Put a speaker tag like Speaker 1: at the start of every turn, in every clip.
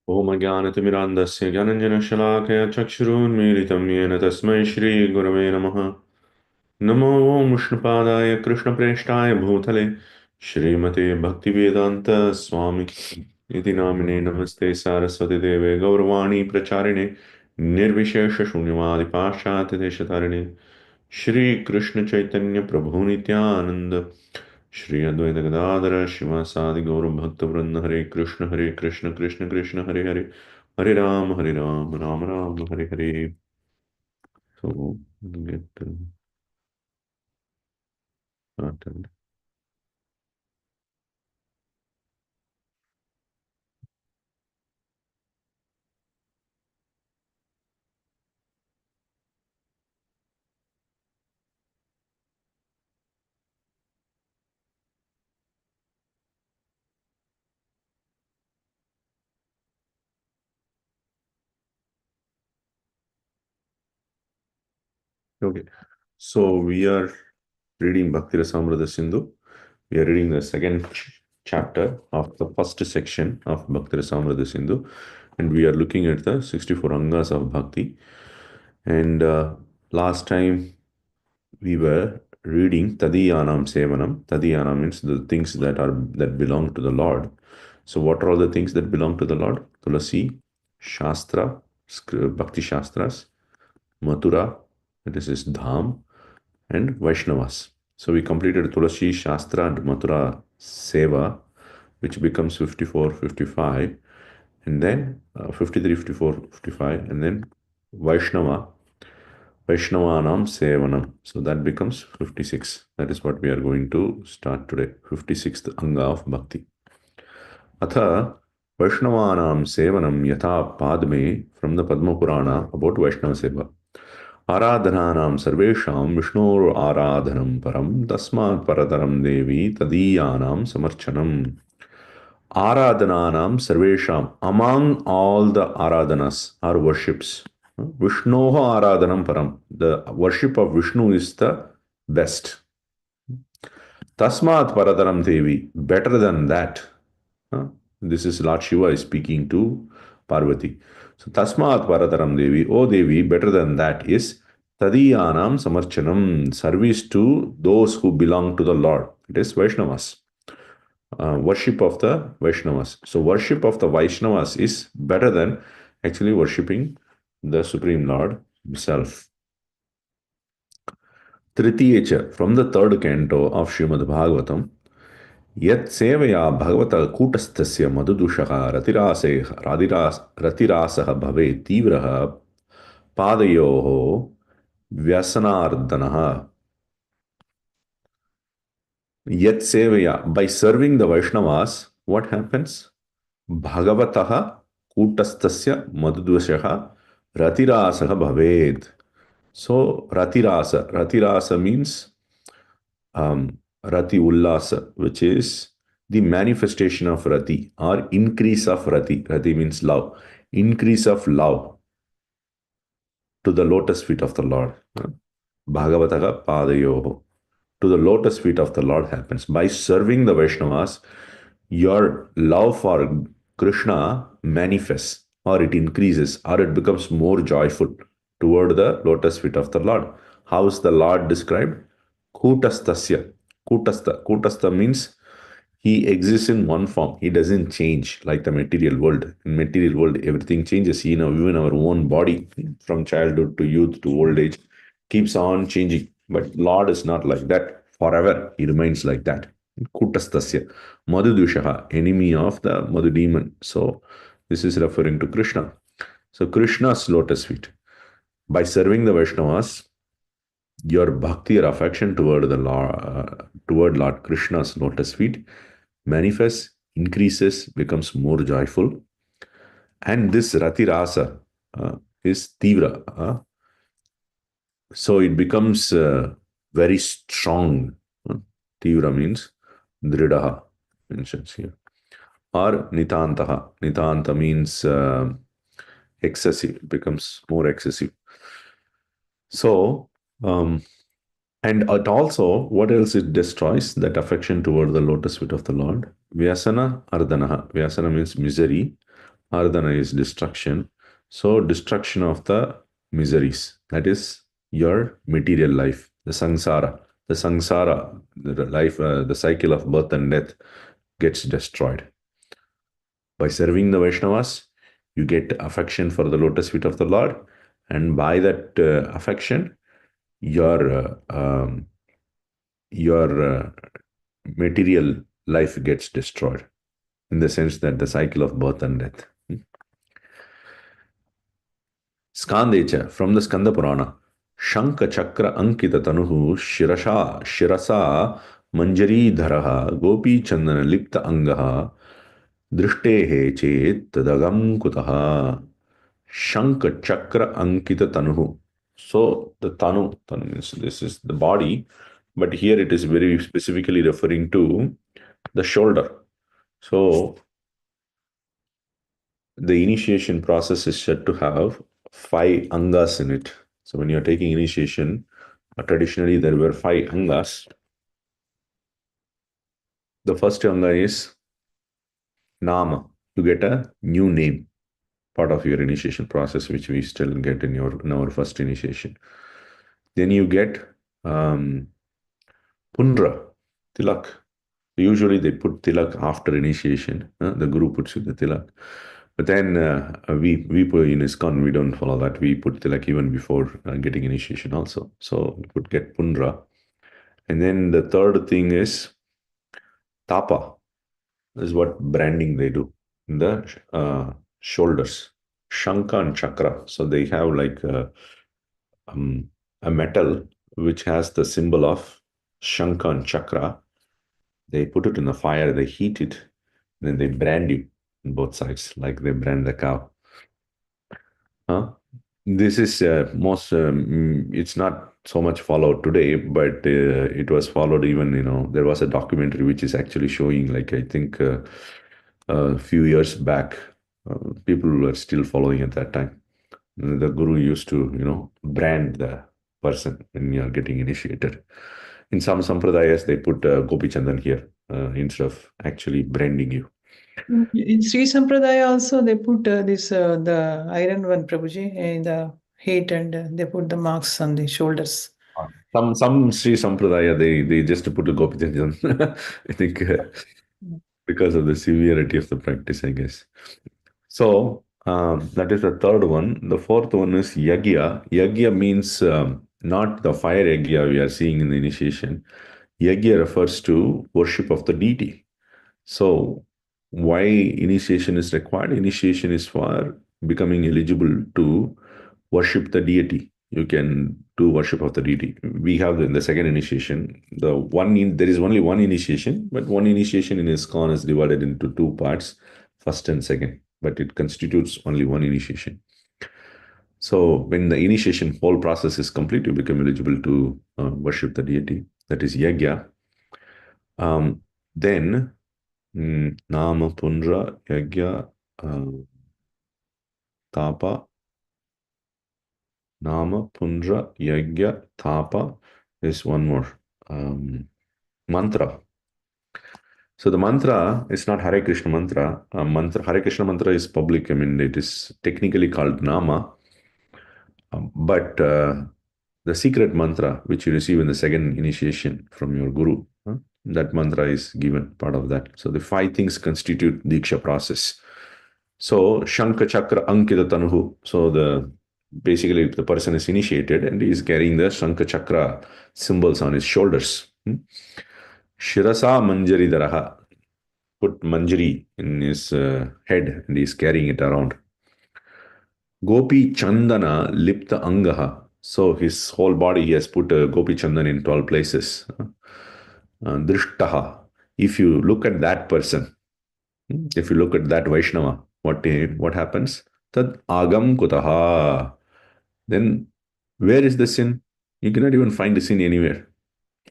Speaker 1: Om Jnanatimirandasya Jnananjana-shalakaya Chakshurunmilitam Yena Tasmai Shri Gurave Namaha. Namo Om Vishnupadaya Krishna-preshtaya Bhutale Shrimate Bhaktivedanta Swami Iti Namine Namaste Saraswati Deve Gauravani Pracharine Nirvishesha Shunyavadi Pashyate Deshatarine Shri Krishna Chaitanya Prabhu Nityananda Shri Advaita Gadadara Shivasadi Gaura Bhakta Vrinda Hare Krishna Krishna Krishna Hare Hare Hare Ram Ram Ram Hare Hare. So get started. Okay, so we are reading Bhakti-rasāmṛta-sindhu. We are reading the second chapter of the first section of Bhakti-rasāmṛta-sindhu, and we are looking at the 64 angas of Bhakti. And last time we were reading Tadiyanam Sevanam. Tadiyanam means the things that belong to the Lord. So what are all the things that belong to the Lord? Tulasi, Shastra, Bhakti Shastras, Mathura, that is his Dham, and Vaishnavas. So we completed Tulasi, Shastra, and Mathura Seva, which becomes 54, 55, and then 53, 54, 55, and then Vaishnava, Vaishnavanam Sevanam. So that becomes 56. That is what we are going to start today. 56th Anga of Bhakti. Atha Vaishnavanam Sevanam Yatha Padme, from the Padma Purana about Vaishnava Seva. Aradhananam Sarvesham Vishnur Aradhanam Param Tasmat Paradaram Devi Tadiyanam Samarchanam. Aradhananam Sarvesham, among all the Aradhanas or worships. Vishnoha Aradhanam Param. The worship of Vishnu is the best. Tasmat Paradaram Devi, better than that. This is Lord Shiva is speaking to Parvati. So Tasmat Paradaram Devi, O Devi, better than that is Tadiyanam Samarchanam, service to those who belong to the Lord. It is Vaishnavas. Worship of the Vaishnavas. So worship of the Vaishnavas is better than actually worshipping the Supreme Lord himself. Tritiyecha, from the third canto of Srimad Bhagavatam, Yat sevaya bhagavata kutastasya madhudushaha ratirasaha bhave tivraha padayoho vyasanardanaha. Yat sevaya, by serving the Vaishnavas, what happens? Bhagavataha kutastasya madhudushaha ratirasaha bhaved. So ratirasa means Rati Ullasa, which is the manifestation of Rati or increase of Rati. Rati means love. Increase of love to the lotus feet of the Lord. Bhagavataha Padayoho. To the lotus feet of the Lord happens. By serving the Vaishnavas, your love for Krishna manifests, or it increases, or it becomes more joyful toward the lotus feet of the Lord. How is the Lord described? Kutastasya. Kutastha. Kutastha means he exists in one form. He doesn't change like the material world. In material world, everything changes. Even our own body, from childhood to youth to old age, keeps on changing. But Lord is not like that. Forever, he remains like that. Kutastasya. Madhudushaha, enemy of the Madhu demon. So this is referring to Krishna. So Krishna's lotus feet. By serving the Vaishnavas, your bhakti or affection toward the Lord, toward Lord Krishna's lotus feet manifests, increases, becomes more joyful. And this Ratirasa is Tivra. So it becomes very strong. Tivra means Dridaha, mentions here. Or Nitantaha. Nitanta means excessive, it becomes more excessive. So, and it also, what else it destroys? That affection toward the lotus feet of the Lord. Vyasana ardhanaha. Vyasana means misery. Ardhana is destruction. So destruction of the miseries. That is your material life, the samsara. The life, the cycle of birth and death gets destroyed. By serving the Vaishnavas, you get affection for the lotus feet of the Lord, and by that affection, your material life gets destroyed, in the sense that the cycle of birth and death. Skandecha, from the Skanda Purana, Shanka Chakra Ankita Tanuhu Shirasa Manjari Dharaha Gopi Chandana Lipta Angaha Drishte Chet Tadagam Kutaha Shanka Chakra Ankita Tanuhu. So the tanu means this is the body, but here it is very specifically referring to the shoulder. So the initiation process is said to have 5 angas in it. So when you're taking initiation, traditionally there were 5 angas. The first anga is nama. You get a new name, part of your initiation process, which we still get in our first initiation. Then you get pundra, tilak. Usually they put tilak after initiation. The guru puts the tilak. But then we put in ISKCON, we don't follow that. We put tilak even before getting initiation also. So we could get pundra. And then the third thing is tapa. This is what branding they do in the shoulders. Shanka and chakra. So they have like a metal which has the symbol of Shanka and chakra. They put it in the fire, they heat it, then they brand you on both sides, like they brand the cow. This is it's not so much followed today, but it was followed even, there was a documentary which is actually showing, like, I think a few years back, people were still following at that time. The guru used to, brand the person when you are getting initiated. In some sampradayas, they put Gopi Chandan here instead of actually branding you.
Speaker 2: In Sri Sampradaya also, they put the iron one, Prabhuji, in the heat, and they put the marks on the shoulders.
Speaker 1: Some Sri Sampradaya, they just put a Gopi Chandan. I think because of the severity of the practice, I guess. So that is the third one. The fourth one is yagya. Yagya means not the fire yagya we are seeing in the initiation. Yagya refers to worship of the deity. So why initiation is required? Initiation is for becoming eligible to worship the deity. You can do worship of the deity. We have in the second initiation, there is only one initiation, but one initiation in ISKCON is divided into 2 parts, first and second, but it constitutes only one initiation. So when the initiation whole process is complete, you become eligible to worship the deity. That is yagya. Then nama, pundra, yagya, tapa. Nama, pundra, yagya, tapa is one more. Mantra. So the mantra is not Hare Krishna mantra. Hare Krishna mantra is public. I mean, it is technically called nama. But the secret mantra, which you receive in the second initiation from your guru, that mantra is given, part of that. So the 5 things constitute Diksha process. So Shankha Chakra Ankita Tanuhu. So basically if the person is initiated and he is carrying the Shankha Chakra symbols on his shoulders. Shirasa Manjari Daraha. Put Manjari in his head and he is carrying it around. Gopi Chandana Lipta Angaha. So his whole body, he has put Gopi Chandan in 12 places. Drishtaha. If you look at that person, if you look at that Vaishnava, what happens? Tad agam kutaha. Then where is the sin? You cannot even find the sin anywhere.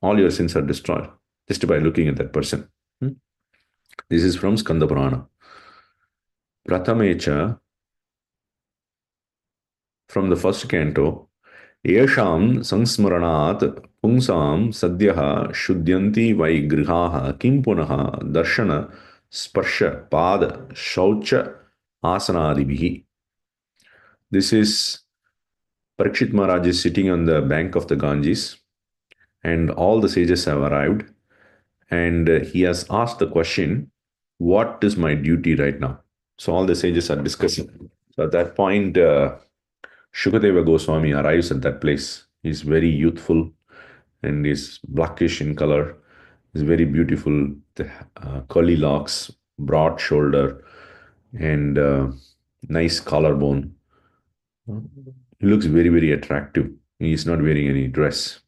Speaker 1: All your sins are destroyed just by looking at that person. This is from Skanda Purana. Prathamecha, from the first canto, Yesham sangsmaranat pungsam sadhyaha shuddyanti vai grihaha kim punaha darshana sparsha pada shaucha asanadibihi. This is Parikshit Maharaj is sitting on the bank of the Ganges, and all the sages have arrived, and he has asked the question, what is my duty right now? So all the sages are discussing. So at that point, Shukadeva Goswami arrives at that place. He's very youthful and is blackish in color. He's very beautiful, curly locks, broad shoulder, and nice collarbone. He looks very, very attractive. He is not wearing any dress.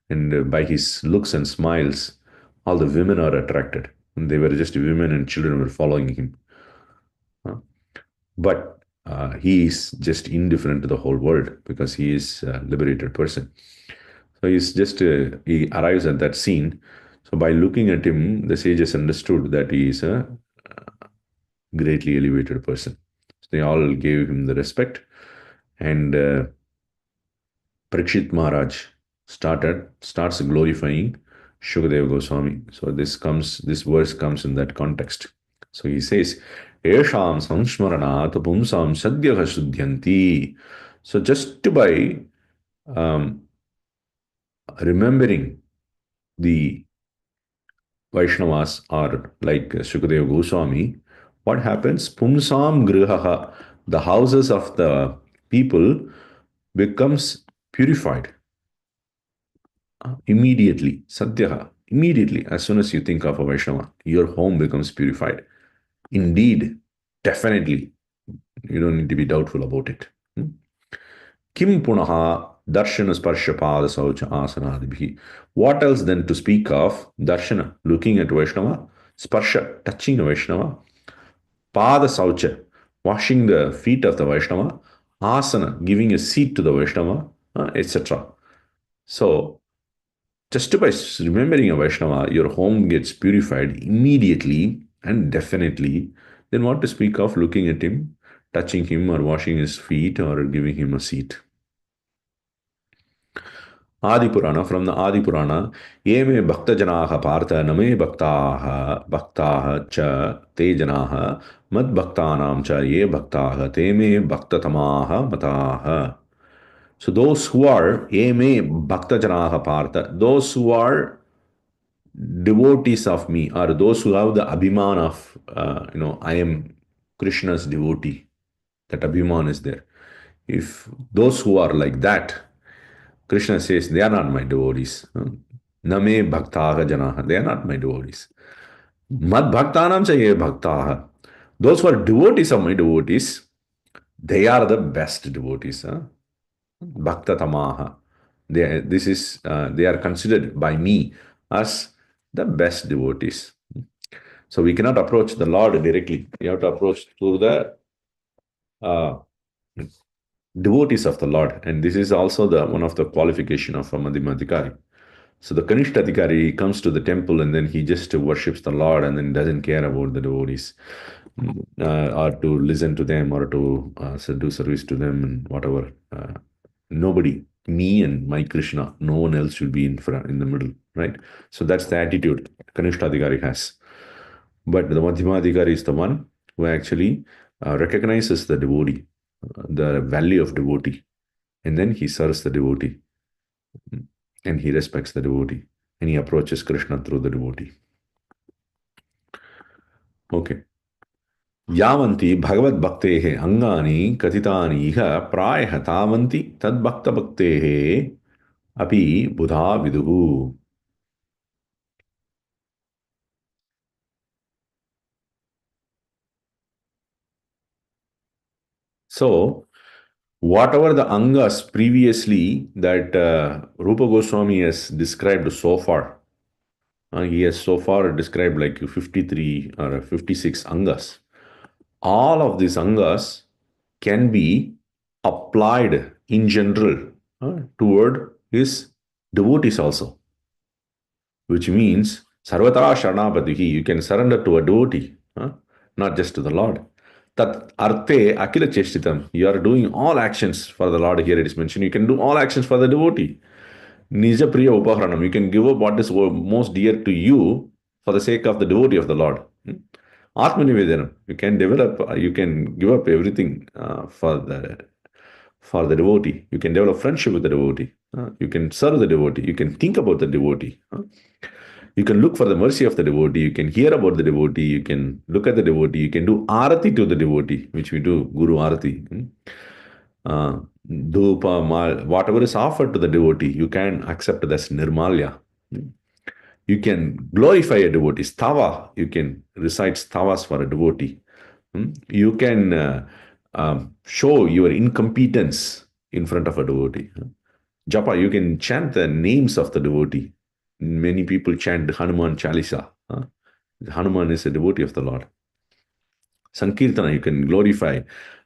Speaker 1: And by his looks and smiles, all the women are attracted. And they were just women and children were following him. But he is just indifferent to the whole world because he is a liberated person. So he's just, he arrives at that scene. So by looking at him, the sages understood that he is a greatly elevated person. So they all gave him the respect. And Parikshit Maharaj starts glorifying Shukadeva Goswami. So this verse comes in that context. So he says, Esham samsmaranat pumsam sadhyaha shuddhyanti. So just by remembering the Vaishnavas or like Shukadeva Goswami, what happens? Pumsam grihaha, the houses of the people becomes purified. Immediately, sadhyaha, immediately, as soon as you think of a Vaishnava, your home becomes purified. Indeed, definitely, you don't need to be doubtful about it. Kim punaha darshana sparsha pada saucha asanadibhi. What else then to speak of darshana, looking at Vaishnava, sparsha, touching a Vaishnava, pada saucha, washing the feet of the Vaishnava, asana, giving a seat to the Vaishnava, etc. So, just by remembering a Vaishnava, your home gets purified immediately and definitely. Then what to speak of looking at him, touching him or washing his feet or giving him a seat? Adi Purana, from the Adi Purana, ye me bhakta janaha partha name bhaktaha cha te janaha mad bhaktanam cha ye bhaktaha te me bhaktatamaha mataha. So those who are ye me bhakta janaha partha, those who are devotees of me, or those who have the abhiman of, I am Krishna's devotee, that abhiman is there. If those who are like that, Krishna says, they are not my devotees. Name bhaktaha janaha, they are not my devotees. Mad bhaktanam cha ye bhaktaha. Those who are devotees of my devotees, they are the best devotees. Bhakta tamaha. They are considered by me as the best devotees. So we cannot approach the Lord directly. We have to approach through the devotees of the Lord. And this is also one of the qualification of a Madhyamadhikari. So the Kanishta Adhikari comes to the temple and then he just worships the Lord and then doesn't care about the devotees or to listen to them or to do service to them and whatever. Nobody, me and my Krishna, no one else should be in the middle, right? So that's the attitude Kanishta Adhikari has. But the Madhyamadhikari is the one who actually recognizes the devotee, the value of devotee, and then he serves the devotee, and he respects the devotee, and he approaches Krishna through the devotee. Okay. Yavanti Bhagavad Bhaktehe Angani Katitani Iha Prayah Tavanti Tad Bhakta Bhaktehe Api Buddha Viduhu. So, whatever the angas previously that Rupa Goswami has described so far, he has so far described like 53 or 56 angas. All of these angas can be applied in general toward his devotees also, which means Sarvatara Sharanapatihi, you can surrender to a devotee, not just to the Lord. Tat arte akila cheshtitam. You are doing all actions for the Lord. Here it is mentioned. You can do all actions for the devotee. Nija priya upaharanam. You can give up what is most dear to you for the sake of the devotee of the Lord. Atmanivedanam. You can develop, you can give up everything for the devotee. You can develop friendship with the devotee. You can serve the devotee. You can think about the devotee. You can look for the mercy of the devotee. You can hear about the devotee. You can look at the devotee. You can do arati to the devotee, which we do, Guru Arati. Dhupa, mal, whatever is offered to the devotee, you can accept as nirmalya. You can glorify a devotee. Stava, you can recite stavas for a devotee. You can show your incompetence in front of a devotee. Japa, you can chant the names of the devotee. Many people chant Hanuman Chalisa. Hanuman is a devotee of the Lord. Sankirtana, you can glorify,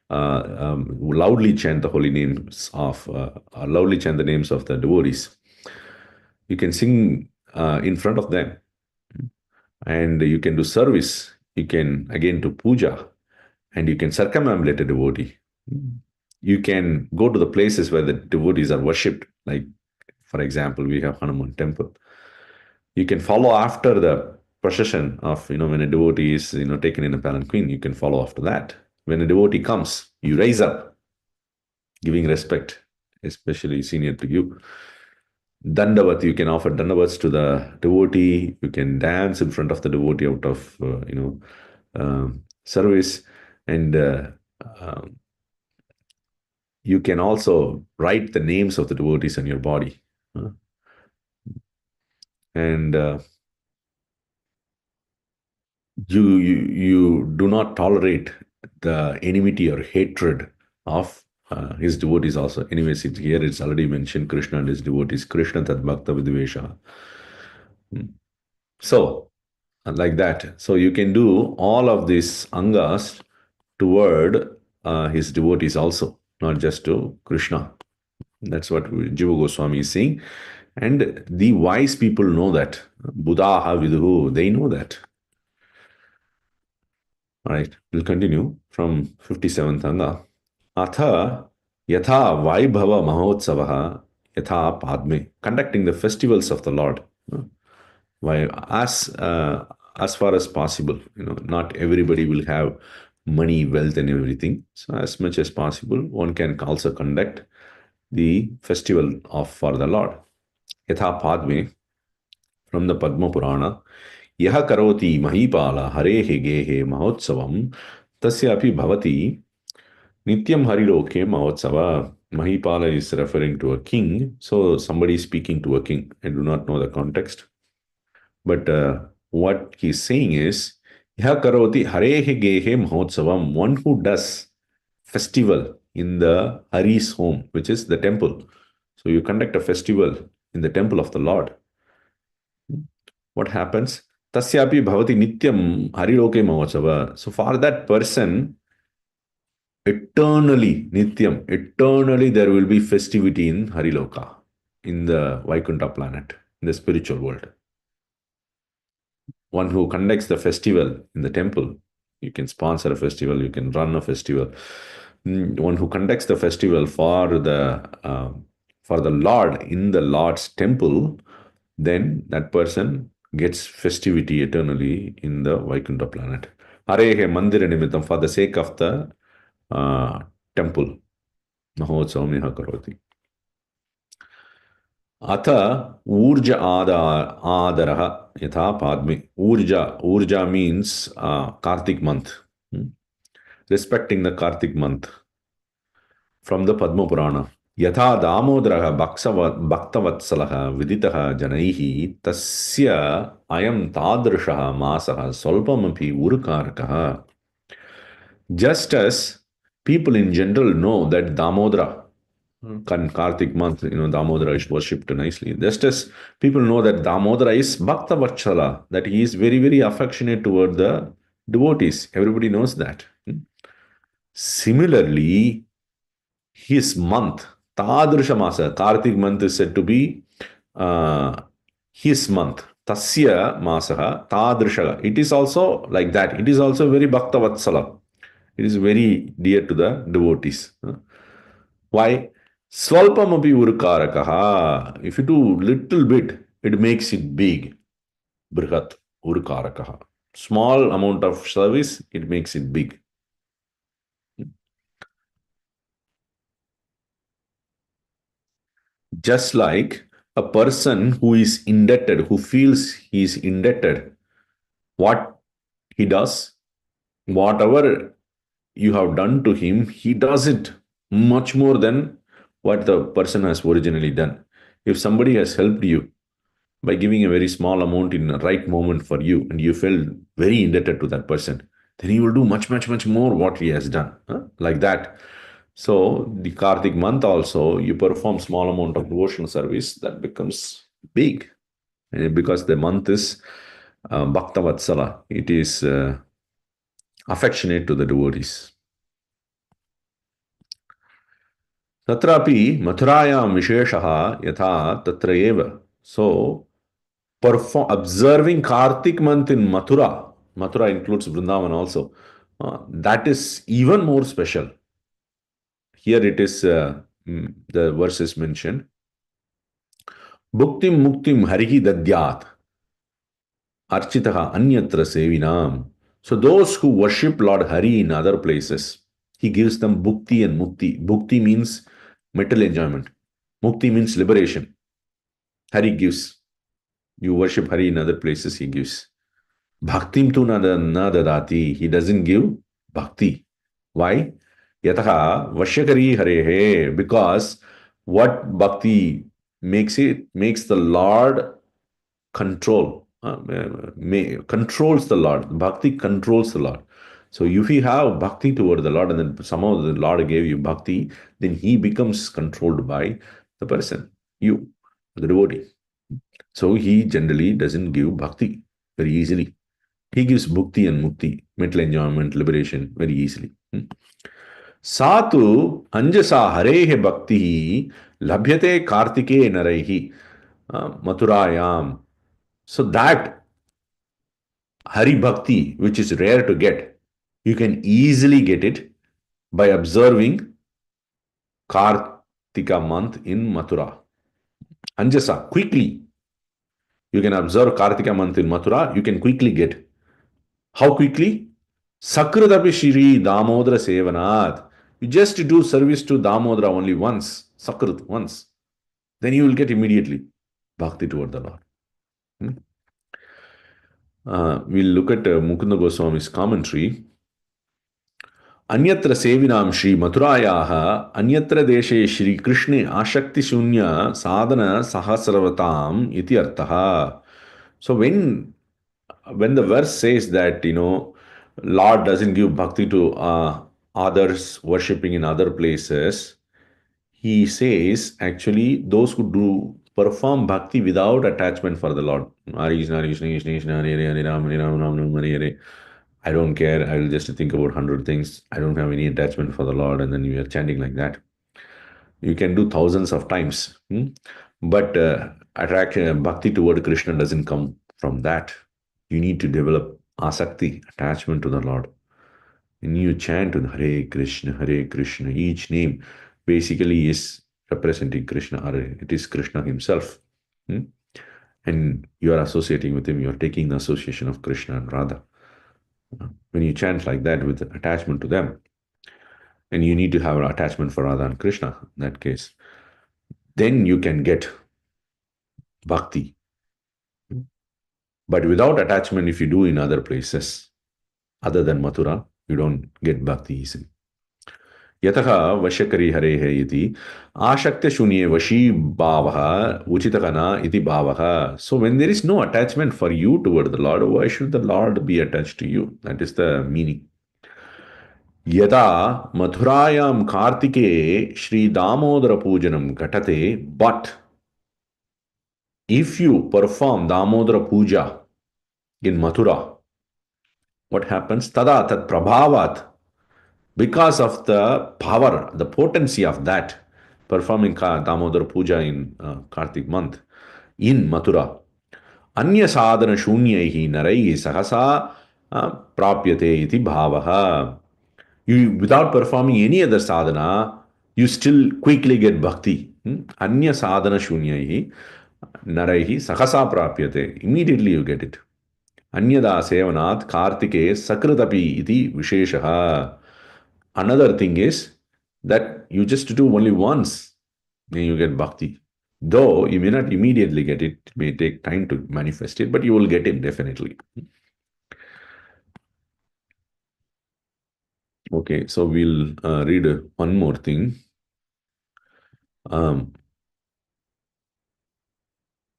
Speaker 1: loudly chant the holy names of, loudly chant the names of the devotees. You can sing in front of them, and you can do service. You can again do puja, and you can circumambulate a devotee. You can go to the places where the devotees are worshipped, like, for example, we have Hanuman temple. You can follow after the procession of, when a devotee is, taken in a palanquin, you can follow after that. When a devotee comes, you rise up, giving respect, especially senior to you. Dandavat, you can offer dandavats to the devotee. You can dance in front of the devotee out of, service. And you can also write the names of the devotees on your body. And you do not tolerate the enmity or hatred of his devotees also. Anyways, here it's already mentioned Krishna and his devotees. Krishna tad bhakta vidvesha. So, like that. So you can do all of these angas toward his devotees also, not just to Krishna. That's what Jiva Goswami is saying. And the wise people know that. Buddhaha viduhu, they know that. All right, we'll continue from 57th Anga. Atha yatha vaibhava mahotsavaha yatha padme. Conducting the festivals of the Lord. As far as possible. Not everybody will have money, wealth, and everything. So as much as possible, one can also conduct the festival for the Lord. Yatha padme, from the Padma Purana. Yaha karoti mahipala harehe gehe mahotsavam tasyapi bhavati nityam hariloke mahotsava. Mahipala is referring to a king. So somebody is speaking to a king. I do not know the context. But what he's saying is, Yaha karoti harehe gehe mahotsavam. One who does festival in the Hari's home, which is the temple. So you conduct a festival in the temple of the Lord. What happens? Tasyapi bhavati nityam hariloke mahotsava. So for that person, eternally, nityam, eternally there will be festivity in Hariloka, in the Vaikuntha planet, in the spiritual world. One who conducts the festival in the temple, you can sponsor a festival, you can run a festival. One who conducts the festival for the Lord in the Lord's temple, then that person gets festivity eternally in the Vaikuntha planet. Harehe mandira nimitam, for the sake of the temple. Mahotsavam yaha karoti. Atha urja adaraha yatha padme. Urja means Kartik month. Respecting the Kartik month. From the Padma Purana. Yatha damodraha bhaktavatsalaha viditaha janaihi tasya ayam tadrishaha masaha solpamapi urukarakaha. Just as people in general know that Damodara, Kartik month, Damodara is worshipped nicely. Just as people know that Damodara is Bhaktavatsala, that he is very, very affectionate toward the devotees. Everybody knows that. Similarly, his month, Tadrisha Masa, Kartik month is said to be his month. Tasya Masaha, Tadrisha. It is also like that. It is also very Bhaktavatsala. It is very dear to the devotees. Why? Swalpamapi urukarakaha. If you do little bit, it makes it big. Brihat urukarakaha. Small amount of service, it makes it big. Just like a person who is indebted, who feels he is indebted, what he does, whatever you have done to him, he does it much more than what the person has originally done. If somebody has helped you by giving a very small amount in the right moment for you, and you felt very indebted to that person, then he will do much, much, much more what he has done. Like that. So the Kartik month also, you perform small amount of devotional service, that becomes big. And because the month is Bhakta Vatsala, it is affectionate to the devotees. Tatrapi Mathurayam Visheshaha Yatha Tatra Eva. So, observing Kartik month in Mathura, Mathura includes Vrindavan also, that is even more special. Here it is, the verse is mentioned. Bhuktim Muktim Harihi Dadyat Architaha Anyatra Sevinam. So those who worship Lord Hari in other places, he gives them Bhukti and Mukti. Bhukti means material enjoyment. Mukti means liberation. Hari gives. You worship Hari in other places, he gives. Bhaktim tu na dadati. He doesn't give bhakti. Why? Yataha vashyakari harehe. Because what bhakti makes the Lord control. Controls the Lord. Bhakti controls the Lord. So if you have bhakti toward the Lord and then somehow the Lord gave you bhakti, then he becomes controlled by the person, you, the devotee. So he generally doesn't give bhakti very easily. He gives bhukti and mukti, mental enjoyment, liberation very easily. Satu anjasa harehe bhakti labhyate kartike naraihi mathurayam. So that Hari Bhakti, which is rare to get, you can easily get it by observing Kartika month in Mathura. Anjasa, quickly. You can observe Kartika month in Mathura, you can quickly get. How quickly? Sakradapi Shri Damodara Sevanat. You just do service to Damodara only once, Sakrit once. Then you will get immediately Bhakti toward the Lord. We'll look at Mukunda Goswami's commentary. Anyatra Sevinam Shri Mathurayaha Anyatra Deshe Shri Krishne Ashakti Shunya Sadhana Sahasravatam iti arthaha. So when the verse says that, Lord doesn't give bhakti to others worshipping in other places, he says actually those who do perform bhakti without attachment for the Lord. Hare Krishna, Hare Krishna, Krishna Krishna, Hare Hare, Hare Rama, Hare Rama, Rama Rama, Hare Hare. I don't care. I will just think about 100 things. I don't have any attachment for the Lord. And then you are chanting like that. You can do thousands of times. But attraction, bhakti toward Krishna doesn't come from that. You need to develop asakti, attachment to the Lord. And you chant with Hare Krishna, Hare Krishna. Each name basically is representing Krishna, or it is Krishna himself. And you are associating with him. You are taking the association of Krishna and Radha. When you chant like that with attachment to them, and you need to have an attachment for Radha and Krishna in that case, then you can get bhakti. But without attachment, if you do in other places, other than Mathura, you don't get bhakti easily. Yataha vashyakari harehe iti ashakta shunye vashi bhavaha uchitakana iti bhavaha. So when there is no attachment for you toward the Lord, why should the Lord be attached to you? That is the meaning. Yada Mathurayam Kartike Shri Damodara Pujanam Ghatate, but if you perform Damodara Puja in Mathura, what happens? Tada tat prabhavat. Because of the power, the potency of that, performing Damodara Puja in Kartik month in Mathura, Anya sadhana shunyaihi naraihi sahasa prapyate iti bhavaha. You, without performing any other sadhana, you still quickly get bhakti. Anya sadhana shunyaihi naraihi sahasa prapyate. Immediately you get it. Anyada sevanat kartike sakritapi iti visheshaha. Another thing is that you just do only once, then you get bhakti. Though you may not immediately get it, it may take time to manifest it, but you will get it definitely. Okay, so we'll read one more thing.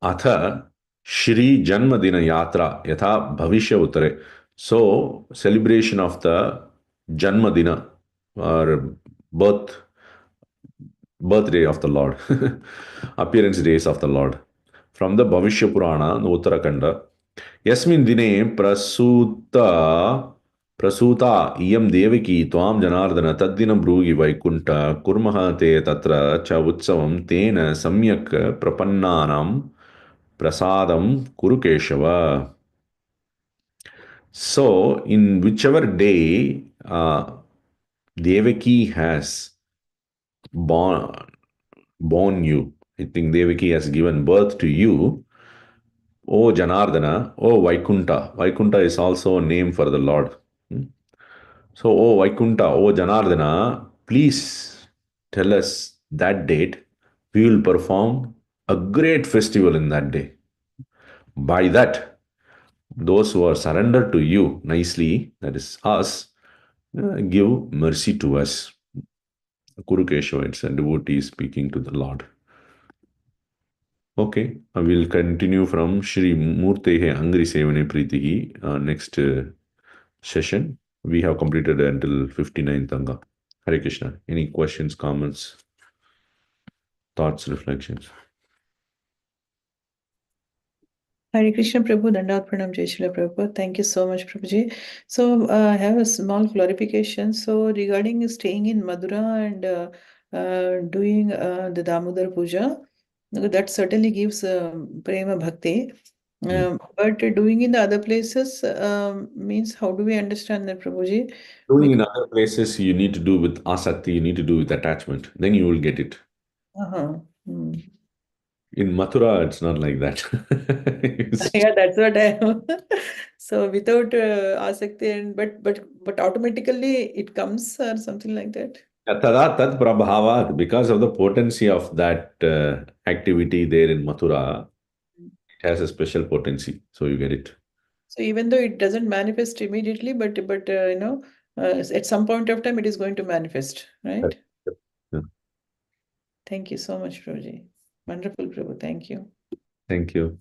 Speaker 1: अथ श्री जन्मदिन यात्रा यथा भविष्य उत्तरे. So celebration of the Janmadina or birthday of the Lord, appearance days of the Lord. From the Bhavishya Purana, the Uttarakanda. Yasmin dine prasuta iyam devaki tvam janardana taddinam broogi vaikunta kurmaha te tatra cha utsavam tena samyak prapannanam prasadam kurukeshava. So, in whichever day Devaki has born you, I think Devaki has given birth to you, O Janardana, O Vaikunta. Vaikunta is also a name for the Lord. So, O Vaikunta, O Janardana, please tell us that date. We will perform a great festival in that day. By that, those who are surrendered to you nicely, that is us, give mercy to us. Kurukeshava, it's a devotee speaking to the Lord. Okay, I will continue from Shri Murtehe Angri Sevane Pritihi next session. We have completed until 59th Anga. Hare Krishna. Any questions, comments, thoughts, reflections?
Speaker 2: Hare Krishna Prabhu, Dandavat Pranam Jai Srila Prabhupada. Thank you so much, Prabhuji. So I have a small clarification. So regarding staying in Madura and doing the Damodar Puja, that certainly gives prema bhakti. But doing in the other places means, how do we understand that, Prabhuji?
Speaker 1: Doing in other places, you need to do with asakti, you need to do with attachment. Then you will get it. In Mathura, it's not like that.
Speaker 2: Yeah, that's what I am. So without asakti, and but automatically it comes or something like that.
Speaker 1: Tada tat prabhavat, because of the potency of that activity there in Mathura, it has a special potency. So you get it.
Speaker 2: So even though it doesn't manifest immediately, but at some point of time it is going to manifest, right?
Speaker 1: Yeah.
Speaker 2: Thank you so much, Prabhuji. Wonderful, Prabhu. Thank you.
Speaker 1: Thank you.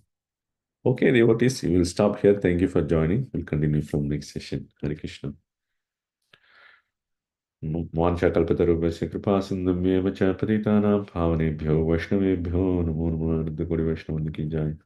Speaker 1: Okay, devotees, we will stop here. Thank you for joining. We'll continue from next session. Hare Krishna. वाञ्छाकल्पतरुभ्यश्च कृपासिन्धुभ्येव च पतितानां पावनेभ्यो वैष्णवेभ्यो नमो नमः। कोटि वैष्णव की जय।